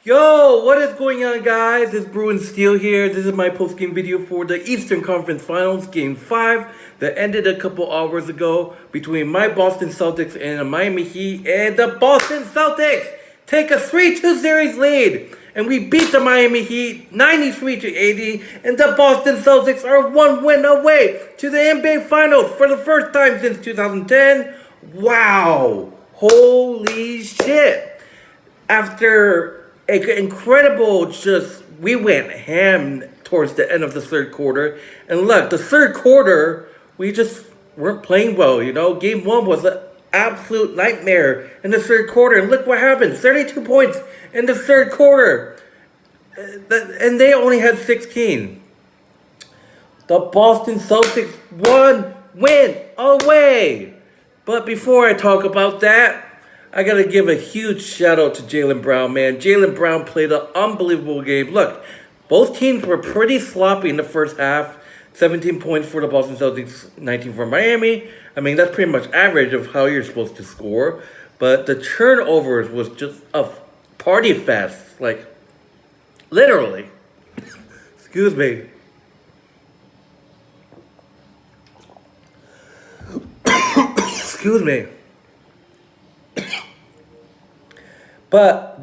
Yo, what is going on, guys? It's Bruin Steel here. This is my post-game video for the Eastern Conference Finals, Game 5, that ended a couple hours ago between my Boston Celtics and the Miami Heat. And the Boston Celtics take a 3-2 series lead. And we beat the Miami Heat 93-80. And the Boston Celtics are one win away to the NBA Finals for the first time since 2010. Wow. Holy shit. After incredible, we went ham towards the end of the third quarter. And look, the third quarter, we just weren't playing well, Game 1 was an absolute nightmare in the third quarter. And look what happened, 32 points in the third quarter. And they only had 16. The Boston Celtics one win away. But before I talk about that, I got to give a huge shout out to Jalen Brown, man. Jalen Brown played an unbelievable game. Look, both teams were pretty sloppy in the first half. 17 points for the Boston Celtics, 19 for Miami. I mean, that's pretty much average of how you're supposed to score. But the turnovers was just a party fest. Like, literally. Excuse me. Excuse me. But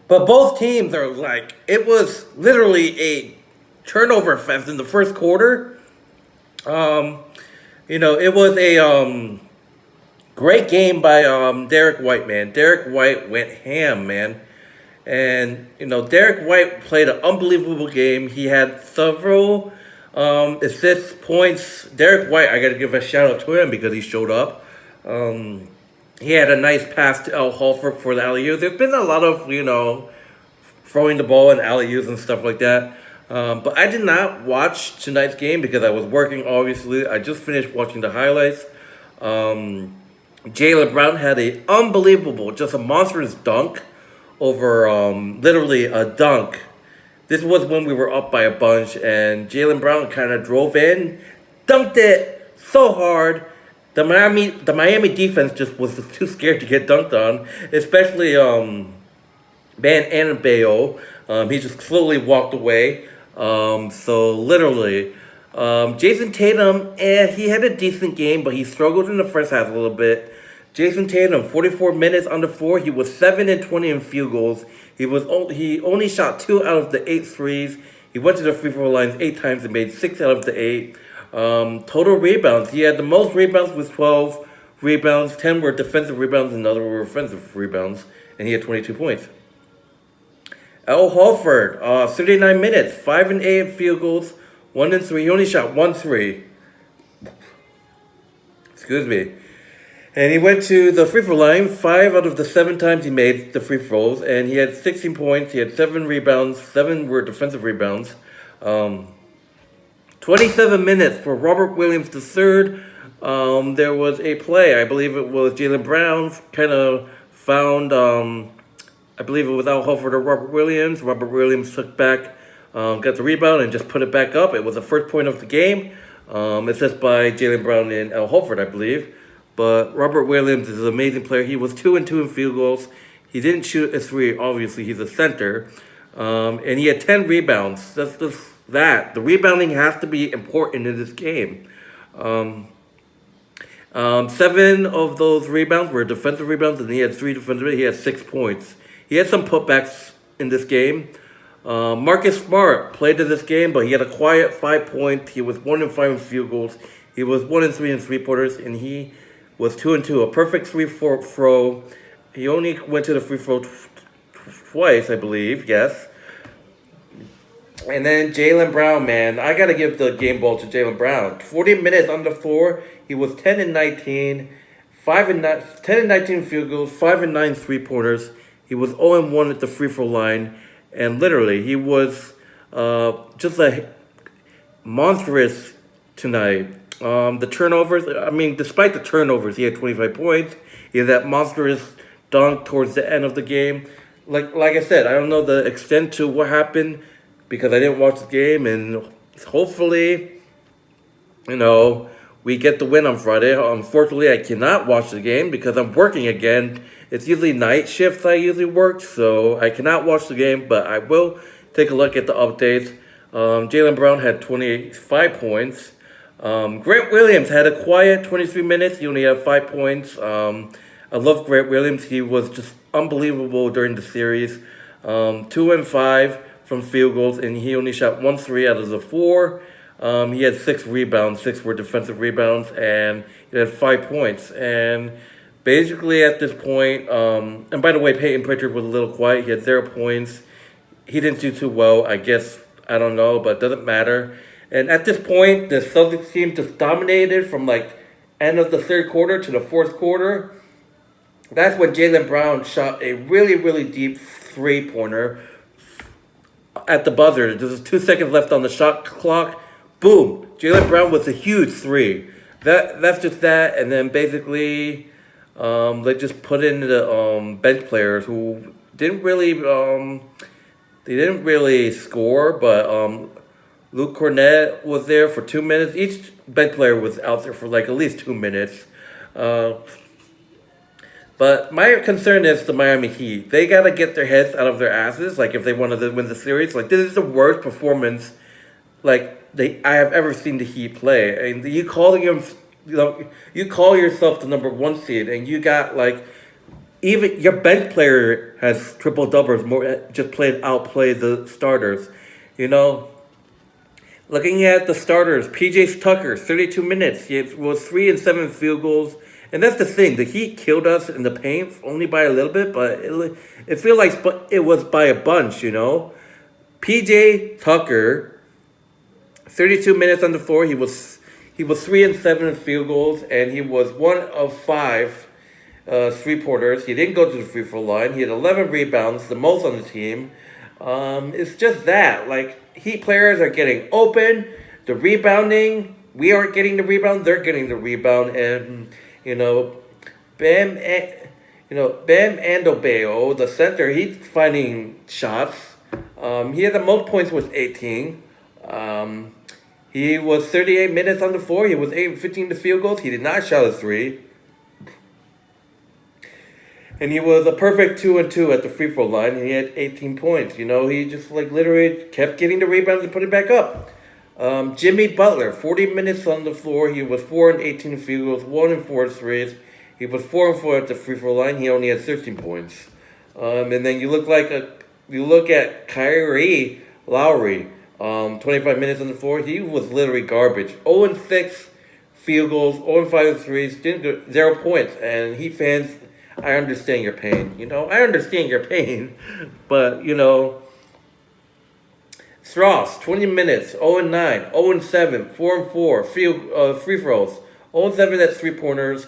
both teams are like, it was literally a turnover fest in the first quarter. It was a great game by Derek White, man. Derek White went ham, man. And Derek White played an unbelievable game. He had several assists, points. Derek White, I got to give a shout out to him because he showed up. He had a nice pass to Al Horford for the alley-oops. There's been a lot of, throwing the ball and alley-oops and stuff like that. But I did not watch tonight's game because I was working, obviously. I just finished watching the highlights. Jalen Brown had an unbelievable, just a monstrous dunk over literally a dunk. This was when we were up by a bunch, and Jalen Brown kind of drove in, dunked it so hard. The Miami defense just was too scared to get dunked on, especially Van Adebayo. He just slowly walked away. So literally, Jason Tatum, he had a decent game, but he struggled in the first half a little bit. Jason Tatum, 44 minutes on the floor. He was 7-20 in field goals. He only shot 2 out of the 8 threes. He went to the free throw lines 8 times and made 6 out of the 8. Total rebounds. He had the most rebounds with 12 rebounds. 10 were defensive rebounds and the other were offensive rebounds. And he had 22 points. Al Horford, 39 minutes, 5 and 8 in field goals, 1 and 3. He only shot 1 3. Excuse me. And he went to the free throw line 5 out of the 7 times he made the free throws. And he had 16 points. He had 7 rebounds. 7 were defensive rebounds. 27 minutes for Robert Williams III. There was a play. I believe it was Jalen Brown kind of found, I believe it was Al Horford or Robert Williams. Robert Williams took back, got the rebound and just put it back up. It was the first point of the game. It's just by Jalen Brown and Al Horford, I believe. But Robert Williams is an amazing player. He was 2 and 2 in field goals. He didn't shoot a 3. Obviously, he's a center. And he had 10 rebounds. That's just that. The rebounding has to be important in this game. 7 of those rebounds were defensive rebounds, and he had 3 defensive rebounds. He had 6 points. He had some putbacks in this game. Marcus Smart played in this game, but he had a quiet 5 points. He was 1 and 5 in field goals. He was 1 and 3 in three-pointers, and he was 2 and 2. A perfect free throw. He only went to the free throw twice, I believe. Yes. And then Jalen Brown, man. I got to give the game ball to Jalen Brown. 40 minutes on the floor. He was 10 and 19. 10 and 19 field goals. 5 and 9 three-pointers. He was 0 and 1 at the free throw line. And literally, he was just a monstrous tonight. The turnovers, despite the turnovers, he had 25 points. He had that monstrous dunk towards the end of the game. Like I said, I don't know the extent to what happened because I didn't watch the game, and hopefully, we get the win on Friday. Unfortunately, I cannot watch the game because I'm working again. It's usually night shifts I usually work, so I cannot watch the game, but I will take a look at the updates. Jalen Brown had 25 points. Grant Williams had a quiet 23 minutes. He only had 5 points. I love Grant Williams. He was just unbelievable during the series. 2 and 5 from field goals, and he only shot 1 3 out of the 4. He had 6 rebounds. 6 were defensive rebounds, and he had 5 points. And basically, at this point, and by the way, Peyton Pritchard was a little quiet. He had 0 points. He didn't do too well, I guess. I don't know, but it doesn't matter. And at this point, the Celtics team just dominated from like end of the third quarter to the fourth quarter. That's when Jalen Brown shot a really, really deep three-pointer at the buzzer. There was 2 seconds left on the shot clock. Boom! Jalen Brown with a huge three. That's just that. And then basically, they just put in the bench players who didn't really they didn't really score, but Luke Cornett was there for 2 minutes. Each bench player was out there for like at least 2 minutes. But my concern is the Miami Heat. They got to get their heads out of their asses. Like, if they wanted to win the series, like, this is the worst performance, like, I have ever seen the Heat play. And you call yourself the number 1 seed, and you got, like, even your bench player has triple doubles, just outplay the starters. You know, looking at the starters, PJ Tucker, 32 minutes. He was 3 and 7 field goals. And that's the thing. The Heat killed us in the paint only by a little bit, but it feels like it was by a bunch, you know. PJ Tucker, 32 minutes on the floor. He was 3 and 7 field goals, and he was 1 of 5 three-pointers. He didn't go to the free throw line. He had 11 rebounds, the most on the team. It's just that, like, Heat players are getting open. The rebounding, we aren't getting the rebound. They're getting the rebound, and Bam Adebayo, the center, he's finding shots. He had the most points with 18. He was 38 minutes on the floor. He was 8 and 15 to field goals. He did not shot a 3. And he was a perfect 2 and 2 at the free throw line. And he had 18 points. You know, he just like literally kept getting the rebounds and putting it back up. Jimmy Butler, 40 minutes on the floor. He was 4 and 18 field goals, 1 and 4 threes. He was 4 and 4 at the free throw line. He only had 13 points. And then you look at Kyrie Lowry, 25 minutes on the floor. He was literally garbage. 0 and 6 field goals, 0 and 5 threes, 0 points. And Heat fans, I understand your pain. You know, I understand your pain, but you know. Strauss, 20 minutes, 0 and 9, 0 and 7, 4 and 4, free throws, 0 and 7 at 3-pointers.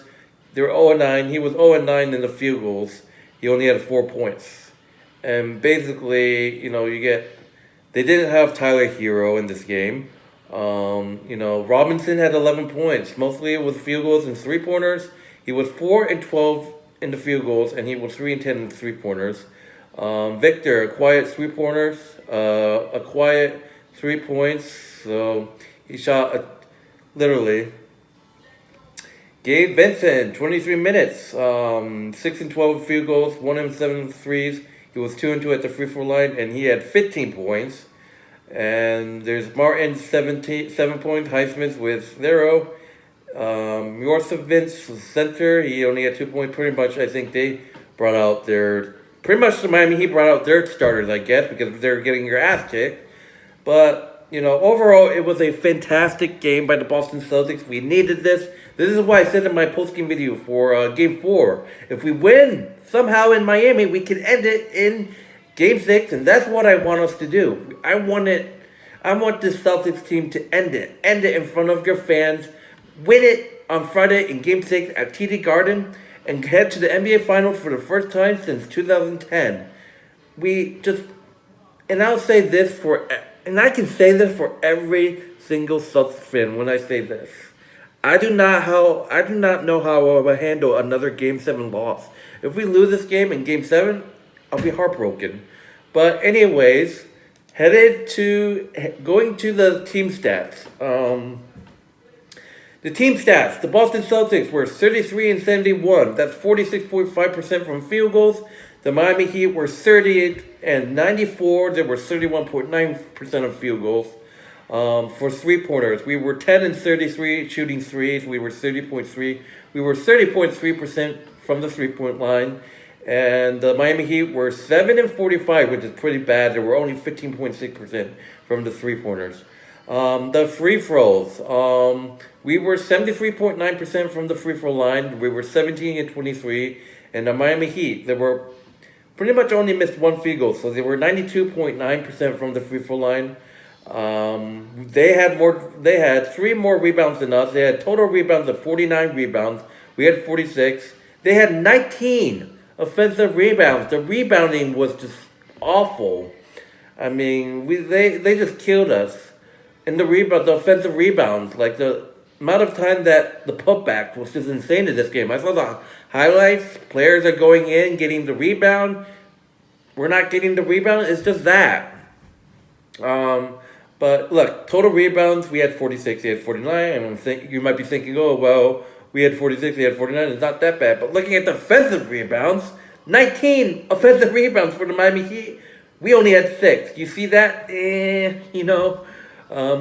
They were 0 and 9. He was 0 and 9 in the field goals. He only had 4 points. And basically, you know, they didn't have Tyler Hero in this game. Robinson had 11 points, mostly with field goals and 3-pointers. He was 4 and 12 in the field goals, and he was 3 and 10 in the 3-pointers. Victor, a quiet 3-pointers, a quiet 3 points. So he shot literally. Gabe Vincent, 23 minutes, 6 and 12 field goals, 1 and 7 threes. He was 2 and 2 at the free throw line, and he had 15 points. And there's Martin, 7 points, Highsmith with 0. Jorcevic, center, he only had 2 points. Pretty much, I think they brought out pretty much the Miami Heat brought out their starters, I guess, because they're getting your ass kicked. But, you know, overall, it was a fantastic game by the Boston Celtics. We needed this. This is why I said in my post-game video for Game 4, if we win somehow in Miami, we can end it in Game 6, and that's what I want us to do. I want this Celtics team to end it in front of your fans, win it on Friday in Game 6 at TD Garden, and head to the NBA Finals for the first time since 2010. And I'll say this and I can say this for every single Celtics fan when I say this. I do not know how I will handle another Game 7 loss. If we lose this game in Game 7, I'll be heartbroken. But anyways, going to the team stats. The team stats: the Boston Celtics were 33 and 71. That's 46.5% from field goals. The Miami Heat were 38 and 94. They were 31.9% of field goals. For three-pointers, we were 10 and 33 shooting threes. We were 30.3. We were 30.3% from the three-point line. And the Miami Heat were 7 and 45, which is pretty bad. They were only 15.6% from the three-pointers. The free throws, we were 73.9% from the free throw line. We were 17 and 23. And the Miami Heat, they were pretty much only missed one field goal, so they were 92.9% from the free throw line. They had three more rebounds than us. They had total rebounds of 49 rebounds. We had 46. They had 19 offensive rebounds. The rebounding was just awful. I mean, they just killed us. And the offensive rebounds, like the amount of time that the putback was just insane in this game. I saw the highlights. Players are going in, getting the rebound. We're not getting the rebound. It's just that. But look, total rebounds, we had 46, they had 49. And you might be thinking, oh, well, we had 46, they had 49. It's not that bad. But looking at the offensive rebounds, 19 offensive rebounds for the Miami Heat. We only had 6. You see that?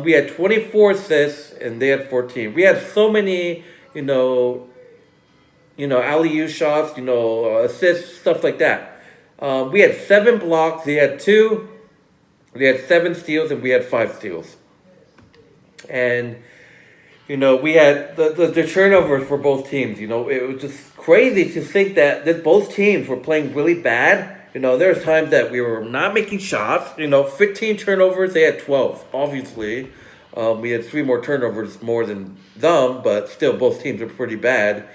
We had 24 assists, and they had 14. We had so many, alley-oop shots, assists, stuff like that. We had 7 blocks. They had 2. We had 7 steals, and we had 5 steals. And, we had the turnovers for both teams. It was just crazy to think that both teams were playing really bad. There was times that we were not making shots. 15 turnovers, they had 12, obviously. We had 3 more turnovers more than them, but still both teams were pretty bad.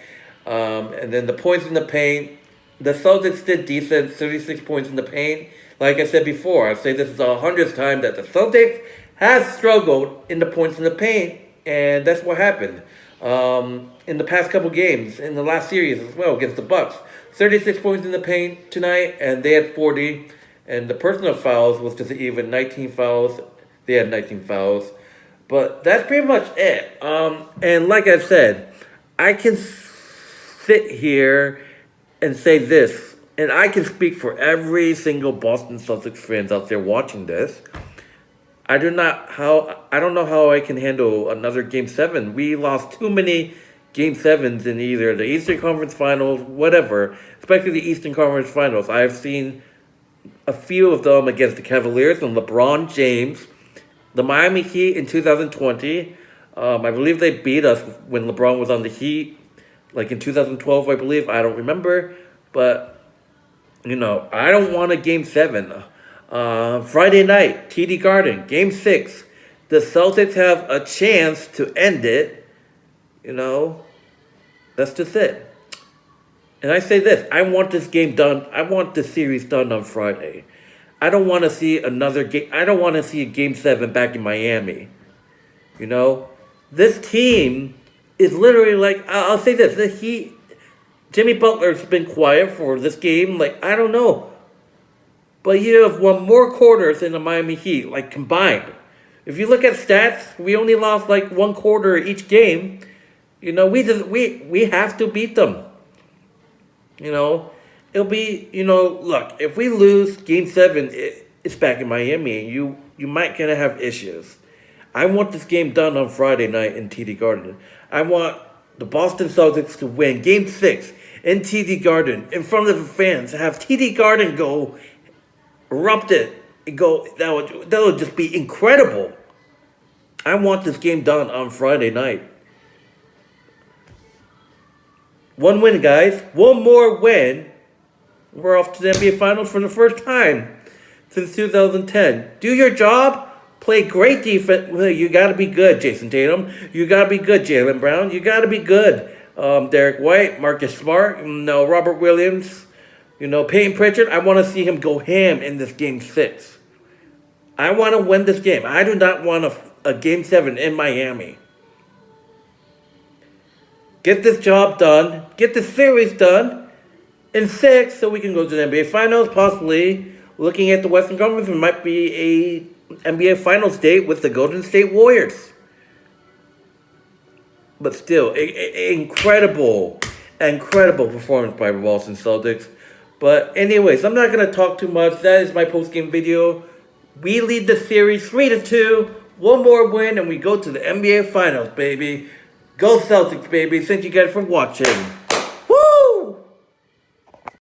And then the points in the paint, the Celtics did decent, 36 points in the paint. Like I said before, I say this is the 100th time that the Celtics have struggled in the points in the paint, and that's what happened. In the past couple games, in the last series as well against the Bucks. 36 points in the paint tonight, and they had 40. And the personal fouls was just even 19 fouls. They had 19 fouls. But that's pretty much it. And like I said, I can sit here and say this, and I can speak for every single Boston Celtics fans out there watching this. I don't know how I can handle another Game 7. We lost too many Game 7s in either the Eastern Conference Finals, whatever, especially the Eastern Conference Finals. I've seen a few of them against the Cavaliers and LeBron James, the Miami Heat in 2020. I believe they beat us when LeBron was on the Heat, like in 2012, I believe. I don't remember, but, I don't want a Game 7. Friday night, TD Garden, Game 6. The Celtics have a chance to end it. That's just it. And I say this, I want this game done. I want this series done on Friday. I don't want to see another game. I don't want to see a Game 7 back in Miami. This team is literally like, I'll say this, the Heat, Jimmy Butler's been quiet for this game. Like, I don't know. But you have won more quarters than the Miami Heat, like combined. If you look at stats, we only lost like 1 quarter each game. We have to beat them. It'll be, look, if we lose Game 7, it's back in Miami, and you might gonna have issues. I want this game done on Friday night in TD Garden. I want the Boston Celtics to win Game 6 in TD Garden in front of the fans. Have TD Garden go erupt it and go. That would just be incredible. I want this game done on Friday night. 1 win, guys. 1 more win. We're off to the NBA Finals for the first time since 2010. Do your job. Play great defense. Well, you got to be good, Jason Tatum. You got to be good, Jalen Brown. You got to be good, Derek White, Marcus Smart, Robert Williams, Peyton Pritchard. I want to see him go ham in this Game 6. I want to win this game. I do not want a Game 7 in Miami. Get this job done. Get the series done in 6 so we can go to the NBA Finals. Possibly looking at the Western Conference, it might be a NBA Finals date with the Golden State Warriors. but still, incredible performance by the Boston Celtics. But anyways, I'm not gonna talk too much. That is my post-game video. We lead the series 3-2. One more win, and we go to the NBA Finals, baby. Go Celtics, baby. Thank you guys for watching.